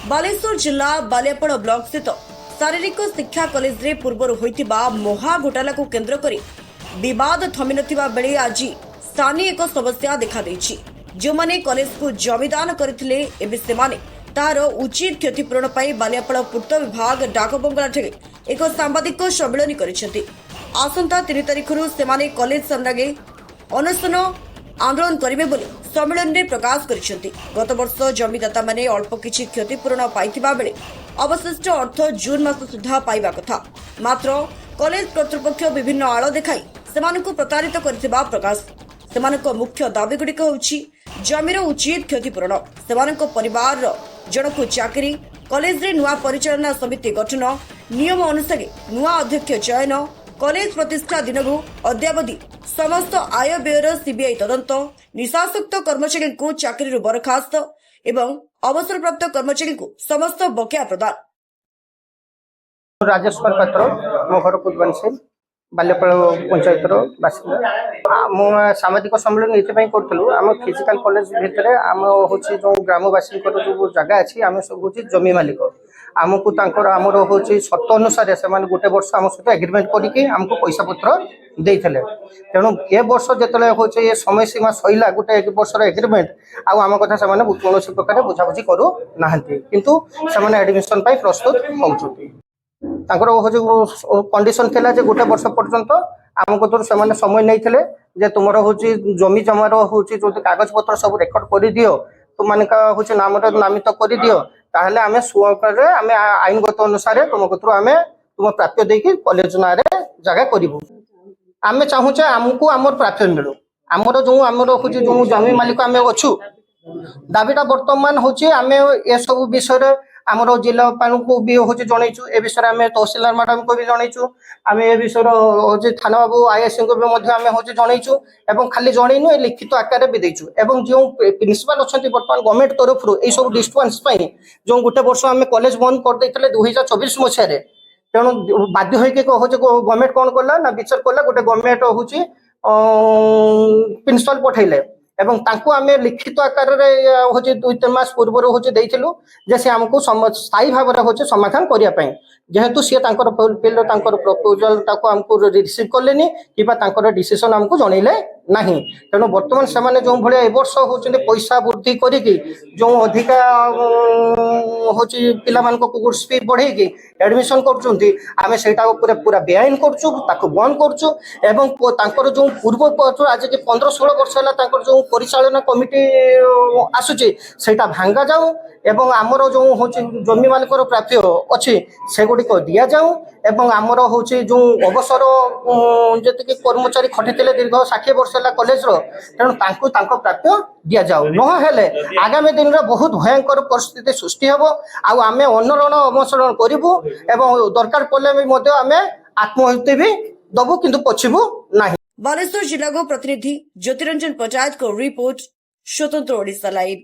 बालेश्वर जिला बालियापड़ ब्लॉक स्थित शारीरिक शिक्षा कॉलेज रे पूर्वर होइतिबा महा घोटाला को केंद्र करी विवाद थमी नथिबा बेले आज स्थानीय एक समस्या देखा देछि। जो माने कॉलेज को जमीदान करथिले एबे सेमाने तार उचित क्षतिपूरण पाई बालियापड़ पूर्त विभाग डाक बंगला ठे एक सांबादिक सम्मेलन करिसेंति। आसंता 3 तारिखरु सेमाने कॉलेज सामने अनशन आंदोलन करेंगे बोली सम्मेलन में प्रकाश करिसेंति। गत वर्ष जमीदाता माने अल्प किछि क्षतिपूरण पाइथिबा बेले अवशिष्ट अर्थ जून मास सुधा पाइबा कथा, मात्र कॉलेज कर्तृपक्ष विभिन्न आड़ देखाई सेमानकु प्रतारित करथिबा प्रकाश। सेमानक मुख्य दाबी गुड़िक होउछि जमीर उचित क्षतिपूरण, सेमानक परिवार जनकु चाकरी, कॉलेज रे नुआ परिचालना समिति गठन, नियम अनुसार नुआ अध्यक्ष चयन, कॉलेज प्रतिष्ठा दिनरू अद्यावधि समस्त आय व्ययर सीबीआई तदंत, निशासक्त कर्मचारी को चाकरी बरखास्त एवं अवसरप्राप्त कर्मचारी को समस्त बकेया प्रदान। राजेश्वर पात्र मो घर कुदबंशी बाल्यपाल पंचायत बासिंदा सामाजिक सम्मेलन ये करूँ। आम फिजिकल कॉलेज भितर आम हूँ जो ग्रामवासी जो जगह अच्छी आम सब हूँ जमी मालिक आमको आमर हूँ शर्त अनुसार से गोटे वर्ष आम सहित एग्रीमेंट करके पैसा पत्र देते। तेणु ए वर्ष जो हूँ ये समय सीमा सैला गोटे वर्षर एग्रीमेंट आम कथा से कौन प्रकार बुझाबुझी करूँ ना किंतु से एडमिशन प्रस्तुत होती। कंडीशन थिला जे गोटे वर्ष पर्यंत आमको तो से समय नहीं जे तुमर हूँ जमी जमार हूँ जो कागज पत्र सब रेकर्ड कर दियो तुम मान हूँ नाम नामित कर दियो ताहले आमे सुअकर आमे आईनगत अनुसार तुम कतु आमे तुम प्राप्य देकी कॉलेज ना जगह करूँ। आमे चाहूचे आमको आमर प्राप्य मिलू आमर जो आमर हूँ जो जमी मालिक आम अच्छु दाबीटा बर्तमान हूँ आम ए सब विषय आमर जिलापाल को भी हूँ जनईचु ए विषय में तहसीलदार मैडम को भी जनईचु आम ए विषय हूँ थाना बाबू आईएससी को भी हूँ जनईचु एवं खाली जनईनु ए लिखित आकार भी देचु एवं जो प्रिंसिपाल अच्छा बर्तमान गवर्नमेंट तरफ यह सब डिस्टर्बांस जो गोटे वर्ष आम कॉलेज बंद कर 2024 मसीह तेणु बाध्य हो गवर्नमेंट कौन कला ना विचार कला गोटे गवर्नमेंट हूँ प्रिंसिपाल पठेले एवं तांको आमे लिखित आकार हूँ 2-3 मास पूर्व हूँ जे से आमको स्थायी भाव में समाधान करने जेहेतु सी प्रपोजल आमको रिसीव कले कि डिसीजन आमको जनइले नहीं। तेणु बर्तमान से जो भाया ए वर्ष हूँ पैसा वृद्धि करी जो अधिका हूँ पिला कोर्स फी बढ़े एडमिशन कर पूरा बेआईन कर बंद कर जो पूर्व आज के 15-16 वर्ष है जो परिचालना कमिटी आसुची सेटा भांगा जाऊ एवं आमर जो हूँ जमी मालिक प्राप्य अच्छी से गुड़िक दि जाऊ एवं आमर हूँ जो अवसर जी कर्मचारी खटी दीर्घ 60 वर्ष है कॉलेज तेणु प्राप्य दि जाऊ नहेले आगामी दिन में बहुत भयंकर परिस्थिति सृष्टि हम आम अनशन अवसरण करूँ एवं दरकार पड़े आम आत्महत्या भी दबू किंतु पछिबू नहीं। बालेश्वर जिला को प्रतिनिधि ज्योतिरंजन पचायत को रिपोर्ट स्वतंत्र ओडिशा लाइव।